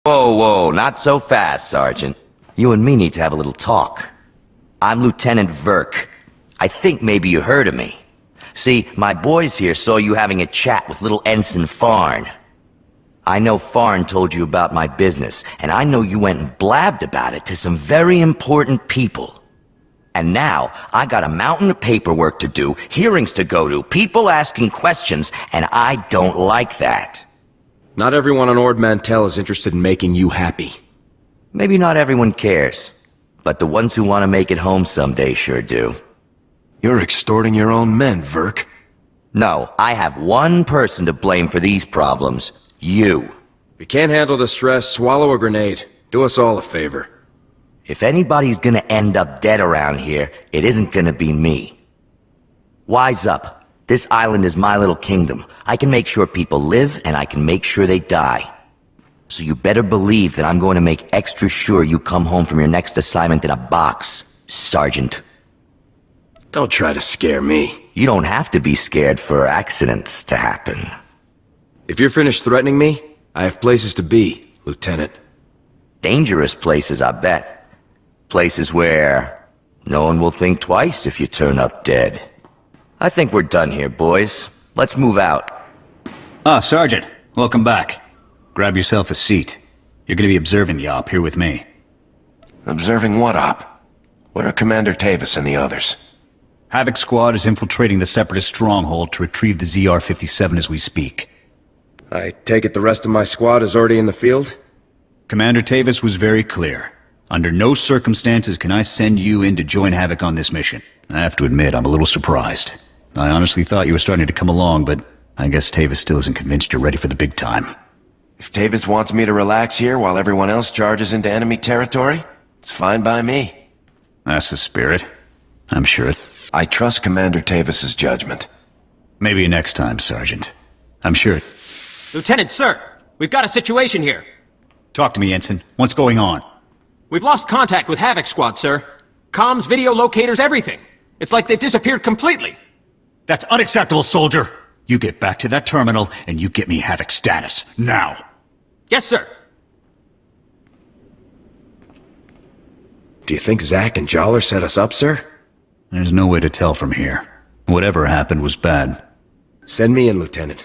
Whoa, whoa, not so fast, Sergeant. You and me need to have a little talk. I'm Lieutenant Verk. I think maybe you heard of me. See, my boys here saw you having a chat with little Ensign Farn. I know Farn told you about my business, and I know you went and blabbed about it to some very important people. And now, I got a mountain of paperwork to do, hearings to go to, people asking questions, and I don't like that. Not everyone on Ord Mantell is interested in making you happy. Maybe not everyone cares, but the ones who want to make it home someday sure do. You're extorting your own men, Verk. No, I have one person to blame for these problems. You. If you can't handle the stress, swallow a grenade. Do us all a favor. If anybody's gonna end up dead around here, it isn't gonna be me. Wise up. This island is my little kingdom. I can make sure people live, and I can make sure they die. So you better believe that I'm going to make extra sure you come home from your next assignment in a box, Sergeant. Don't try to scare me. You don't have to be scared for accidents to happen. If you're finished threatening me, I have places to be, Lieutenant. Dangerous places, I bet. Places where no one will think twice if you turn up dead. I think we're done here, boys. Let's move out. Ah, Sergeant. Welcome back. Grab yourself a seat. You're gonna be observing the op here with me. Observing what op? Where are Commander Tavis and the others? HAVOC squad is infiltrating the Separatist stronghold to retrieve the ZR-57 as we speak. I take it the rest of my squad is already in the field? Commander Tavis was very clear. Under no circumstances can I send you in to join HAVOC on this mission. I have to admit, I'm a little surprised. I honestly thought you were starting to come along, but I guess Tavis still isn't convinced you're ready for the big time. If Tavis wants me to relax here while everyone else charges into enemy territory, it's fine by me. That's the spirit. I'm sure it. I trust Commander Tavis's judgment. Maybe next time, Sergeant. I'm sure it. Lieutenant, sir! We've got a situation here. Talk to me, Ensign. What's going on? We've lost contact with HAVOC squad, sir. Comms, video locators, everything. It's like they've disappeared completely. That's unacceptable, soldier! You get back to that terminal, and you get me HAVOC status, now! Yes, sir. Do you think Zack and Joller set us up, sir? There's no way to tell from here. Whatever happened was bad. Send me in, Lieutenant.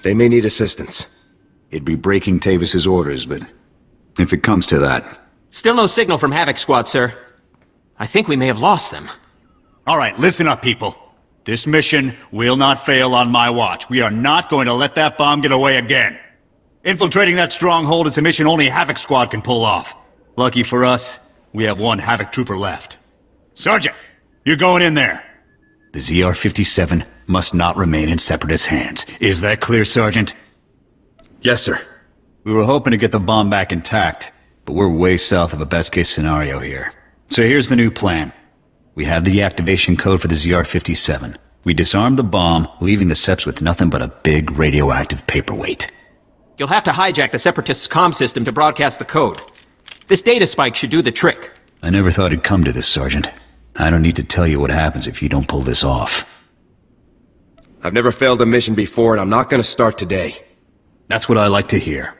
They may need assistance. It'd be breaking Tavis's orders, but if it comes to that... Still no signal from HAVOC squad, sir. I think we may have lost them. Alright, listen up, people. This mission will not fail on my watch. We are not going to let that bomb get away again. Infiltrating that stronghold is a mission only HAVOC squad can pull off. Lucky for us, we have one HAVOC trooper left. Sergeant, you're going in there. The ZR-57 must not remain in Separatist hands. Is that clear, Sergeant? Yes, sir. We were hoping to get the bomb back intact, but we're way south of a best-case scenario here. So here's the new plan. We have the deactivation code for the ZR-57. We disarm the bomb, leaving the Seps with nothing but a big radioactive paperweight. You'll have to hijack the Separatists' comm system to broadcast the code. This data spike should do the trick. I never thought it'd come to this, Sergeant. I don't need to tell you what happens if you don't pull this off. I've never failed a mission before, and I'm not gonna start today. That's what I like to hear.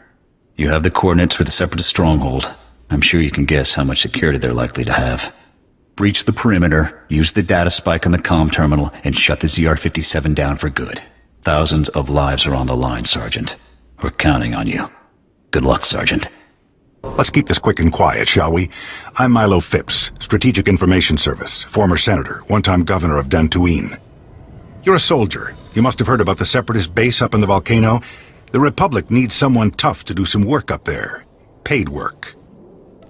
You have the coordinates for the Separatist stronghold. I'm sure you can guess how much security they're likely to have. Breach the perimeter, use the data spike on the comm terminal, and shut the ZR-57 down for good. Thousands of lives are on the line, Sergeant. We're counting on you. Good luck, Sergeant. Let's keep this quick and quiet, shall we? I'm Milo Phipps, Strategic Information Service, former senator, one-time governor of Dantooine. You're a soldier. You must have heard about the Separatist base up in the volcano. The Republic needs someone tough to do some work up there. Paid work.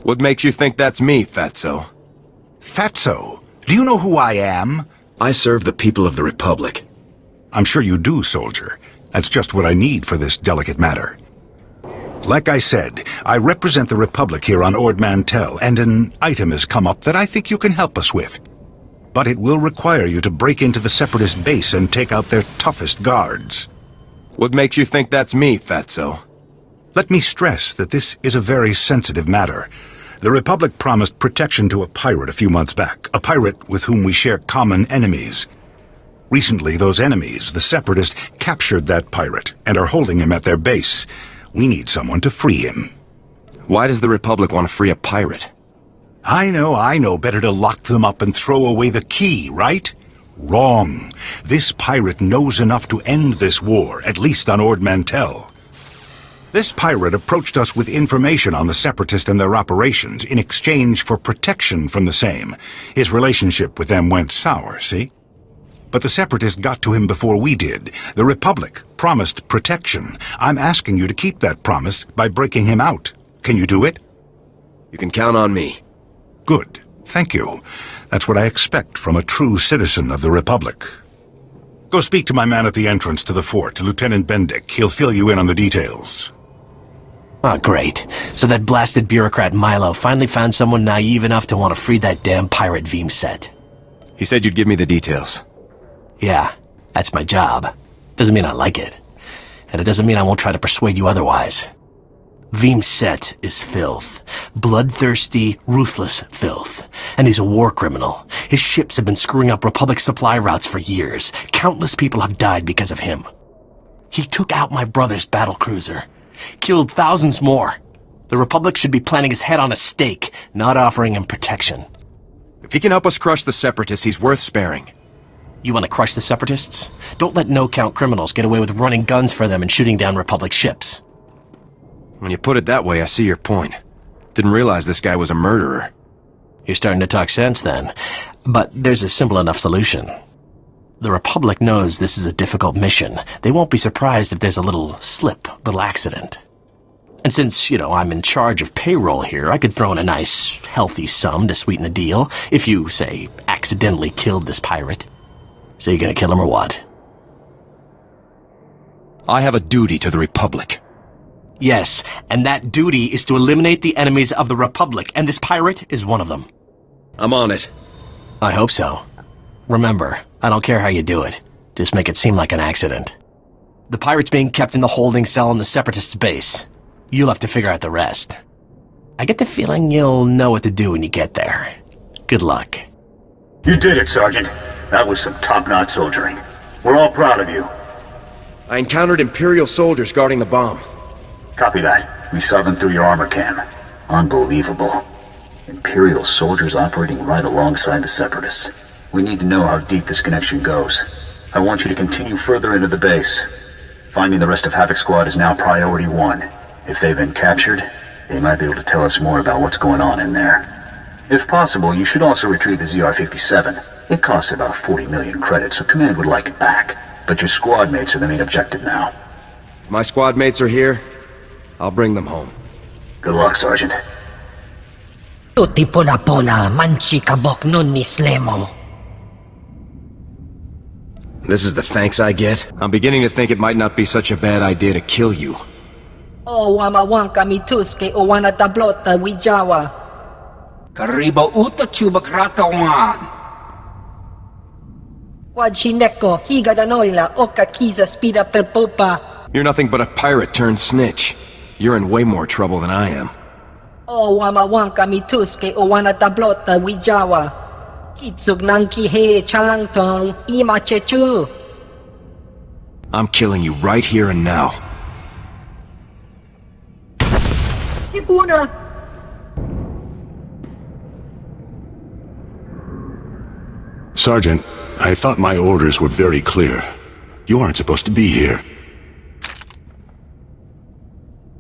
What makes you think that's me, Fatso? Fatso? Do you know who I am? I serve the people of the Republic. I'm sure you do, soldier. That's just what I need for this delicate matter. Like I said, I represent the Republic here on Ord Mantell, and an item has come up that I think you can help us with. But it will require you to break into the Separatist base and take out their toughest guards. What makes you think that's me, Fatso? Let me stress that this is a very sensitive matter. The Republic promised protection to a pirate a few months back, a pirate with whom we share common enemies. Recently, those enemies, the Separatists, captured that pirate and are holding him at their base. We need someone to free him. Why does the Republic want to free a pirate? I know. Better to lock them up and throw away the key, right? Wrong. This pirate knows enough to end this war, at least on Ord Mantell. This pirate approached us with information on the Separatists and their operations in exchange for protection from the same. His relationship with them went sour, see? But the Separatists got to him before we did. The Republic promised protection. I'm asking you to keep that promise by breaking him out. Can you do it? You can count on me. Good. Thank you. That's what I expect from a true citizen of the Republic. Go speak to my man at the entrance to the fort, Lieutenant Bendick. He'll fill you in on the details. Oh, great. So that blasted bureaucrat Milo finally found someone naive enough to want to free that damn pirate Vimset. He said you'd give me the details. Yeah, that's my job. Doesn't mean I like it. And it doesn't mean I won't try to persuade you otherwise. Vimset is filth. Bloodthirsty, ruthless filth. And he's a war criminal. His ships have been screwing up Republic supply routes for years. Countless people have died because of him. He took out my brother's battlecruiser. Killed thousands more. The Republic should be planting his head on a stake, not offering him protection. If he can help us crush the Separatists, he's worth sparing. You want to crush the Separatists? Don't let no-count criminals get away with running guns for them and shooting down Republic ships. When you put it that way, I see your point. Didn't realize this guy was a murderer. You're starting to talk sense then. But there's a simple enough solution. The Republic knows this is a difficult mission. They won't be surprised if there's a little slip, little accident. And since, I'm in charge of payroll here, I could throw in a nice, healthy sum to sweeten the deal if you, say, accidentally killed this pirate. So you gonna kill him or what? I have a duty to the Republic. Yes, and that duty is to eliminate the enemies of the Republic, and this pirate is one of them. I'm on it. I hope so. Remember, I don't care how you do it. Just make it seem like an accident. The pirate's being kept in the holding cell on the Separatists' base. You'll have to figure out the rest. I get the feeling you'll know what to do when you get there. Good luck. You did it, Sergeant. That was some top-notch soldiering. We're all proud of you. I encountered Imperial soldiers guarding the bomb. Copy that. We saw them through your armor cam. Unbelievable. Imperial soldiers operating right alongside the Separatists. We need to know how deep this connection goes. I want you to continue further into the base. Finding the rest of HAVOC Squad is now priority 1. If they've been captured, they might be able to tell us more about what's going on in there. If possible, you should also retrieve the ZR-57. It costs about 40 million credits, so Command would like it back. But your squad mates are the main objective now. If my squad mates are here, I'll bring them home. Good luck, Sergeant. Tutti pola manchi kabok nun ni slemo. This is the thanks I get? I'm beginning to think it might not be such a bad idea to kill you. O wamawanka mituske o wana tablota wijawa. Karibo uto chubakratawan. Wajineko higa danoila oka kiza spida per popa. You're nothing but a pirate turned snitch. You're in way more trouble than I am. O wamawanka mituske o wana tablota wijawa. Kitsug nangki he chalangtong ima chechu. I'm killing you right here and now. Ibuna. Sergeant, I thought my orders were very clear. You aren't supposed to be here.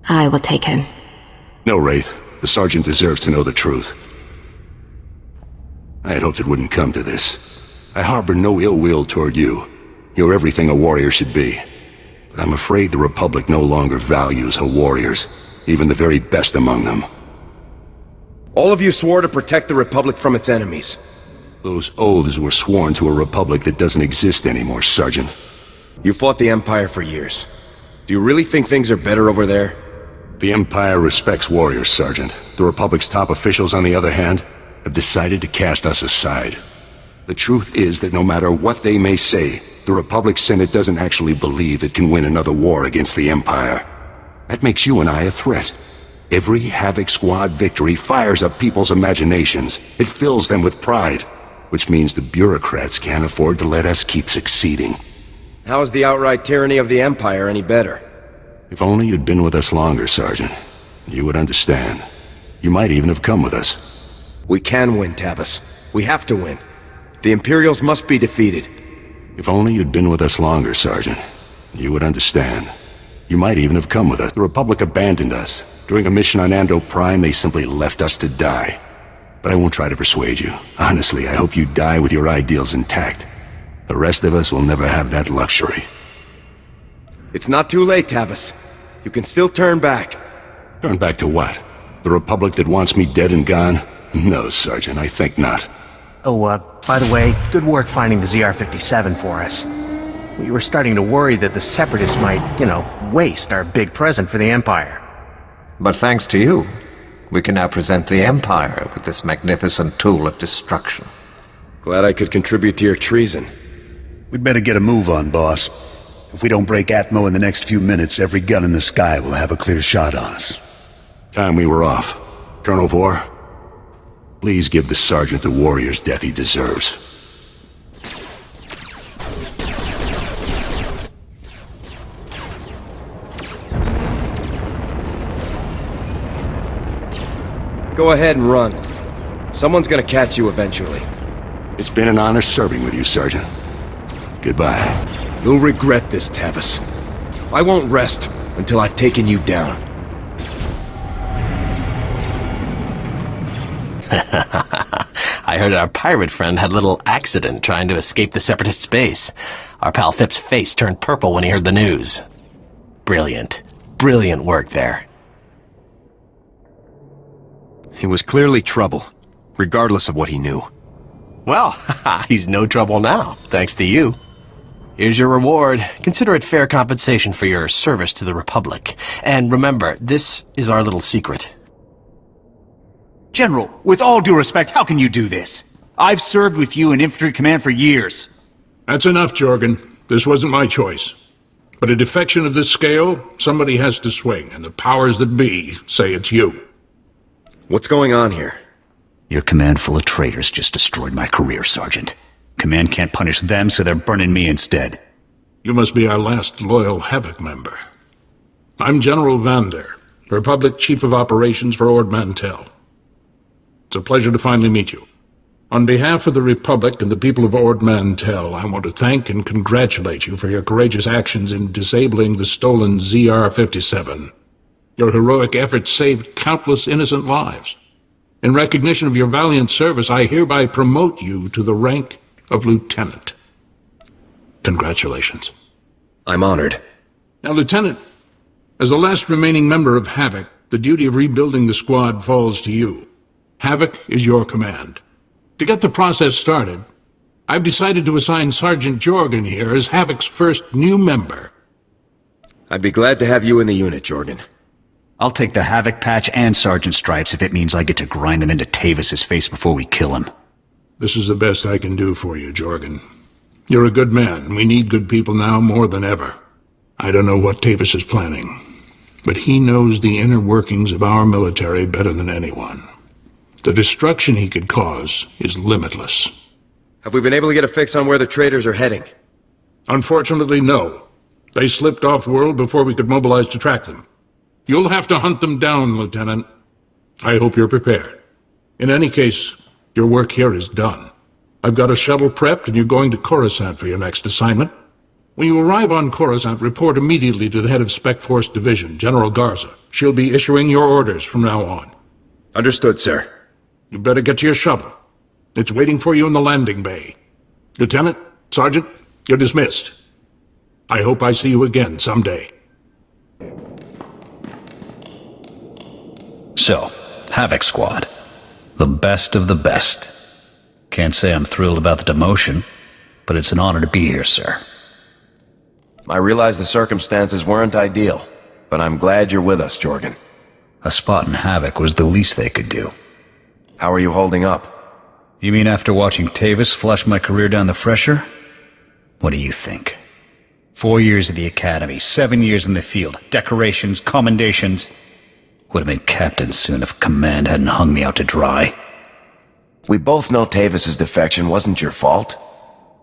I will take him. No, Wraith. The sergeant deserves to know the truth. I had hoped it wouldn't come to this. I harbor no ill will toward you. You're everything a warrior should be. But I'm afraid the Republic no longer values her warriors, even the very best among them. All of you swore to protect the Republic from its enemies. Those oaths were sworn to a Republic that doesn't exist anymore, Sergeant. You fought the Empire for years. Do you really think things are better over there? The Empire respects warriors, Sergeant. The Republic's top officials, on the other hand, have decided to cast us aside. The truth is that no matter what they may say, the Republic Senate doesn't actually believe it can win another war against the Empire. That makes you and I a threat. Every HAVOC Squad victory fires up people's imaginations. It fills them with pride, which means the bureaucrats can't afford to let us keep succeeding. How is the outright tyranny of the Empire any better? If only you'd been with us longer, Sergeant. you would understand. You might even have come with us. We can win, Tavis. We have to win. The Imperials must be defeated. If only you'd been with us longer, Sergeant. You would understand. You might even have come with us. The Republic abandoned us. During a mission on Ando Prime, they simply left us to die. But I won't try to persuade you. Honestly, I hope you die with your ideals intact. The rest of us will never have that luxury. It's not too late, Tavis. You can still turn back. Turn back to what? The Republic that wants me dead and gone? No, Sergeant, I think not. Oh, by the way, good work finding the ZR-57 for us. We were starting to worry that the Separatists might, waste our big present for the Empire. But thanks to you, we can now present the Empire with this magnificent tool of destruction. Glad I could contribute to your treason. We'd better get a move on, boss. If we don't break Atmo in the next few minutes, every gun in the sky will have a clear shot on us. Time we were off. Colonel Vore, please give the Sergeant the warrior's death he deserves. Go ahead and run. Someone's gonna catch you eventually. It's been an honor serving with you, Sergeant. Goodbye. You'll regret this, Tavis. I won't rest until I've taken you down. I heard our pirate friend had a little accident trying to escape the Separatists' base. Our pal Phip's face turned purple when he heard the news. Brilliant. Brilliant work there. It was clearly trouble, regardless of what he knew. Well, he's no trouble now, thanks to you. Here's your reward. Consider it fair compensation for your service to the Republic. And remember, this is our little secret. General, with all due respect, how can you do this? I've served with you in infantry command for years. That's enough, Jorgen. This wasn't my choice. But a defection of this scale, somebody has to swing, and the powers that be say it's you. What's going on here? Your command full of traitors just destroyed my career, Sergeant. Command can't punish them, so they're burning me instead. You must be our last loyal HAVOC member. I'm General Vander, Republic Chief of Operations for Ord Mantell. It's a pleasure to finally meet you. On behalf of the Republic and the people of Ord Mantell, I want to thank and congratulate you for your courageous actions in disabling the stolen ZR-57. Your heroic efforts saved countless innocent lives. In recognition of your valiant service, I hereby promote you to the rank of Lieutenant. Congratulations. I'm honored. Now, Lieutenant, as the last remaining member of HAVOC, the duty of rebuilding the squad falls to you. HAVOC is your command. To get the process started, I've decided to assign Sergeant Jorgen here as HAVOC's first new member. I'd be glad to have you in the unit, Jorgen. I'll take the HAVOC patch and Sergeant Stripes if it means I get to grind them into Tavis's face before we kill him. This is the best I can do for you, Jorgen. You're a good man. We need good people now more than ever. I don't know what Tavis is planning, but he knows the inner workings of our military better than anyone. The destruction he could cause is limitless. Have we been able to get a fix on where the traitors are heading? Unfortunately, no. They slipped off-world before we could mobilize to track them. You'll have to hunt them down, Lieutenant. I hope you're prepared. In any case, your work here is done. I've got a shuttle prepped and you're going to Coruscant for your next assignment. When you arrive on Coruscant, report immediately to the head of Spec Force Division, General Garza. She'll be issuing your orders from now on. Understood, sir. You better get to your shuttle. It's waiting for you in the landing bay. Lieutenant, Sergeant, you're dismissed. I hope I see you again someday. So, HAVOC Squad. The best of the best. Can't say I'm thrilled about the demotion, but it's an honor to be here, sir. I realize the circumstances weren't ideal, but I'm glad you're with us, Jorgen. A spot in HAVOC was the least they could do. How are you holding up? You mean after watching Tavis flush my career down the fresher? What do you think? 4 years at the academy, 7 years in the field, decorations, commendations. Would have been captain soon if command hadn't hung me out to dry. We both know Tavis's defection wasn't your fault.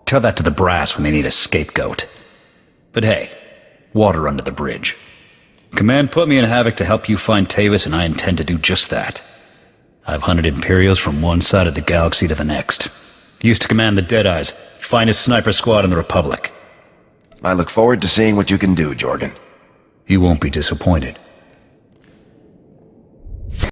Tell that to the brass when they need a scapegoat. But hey, water under the bridge. Command put me in HAVOC to help you find Tavis, and I intend to do just that. I've hunted Imperials from one side of the galaxy to the next. Used to command the Deadeyes, finest sniper squad in the Republic. I look forward to seeing what you can do, Jorgen. You won't be disappointed.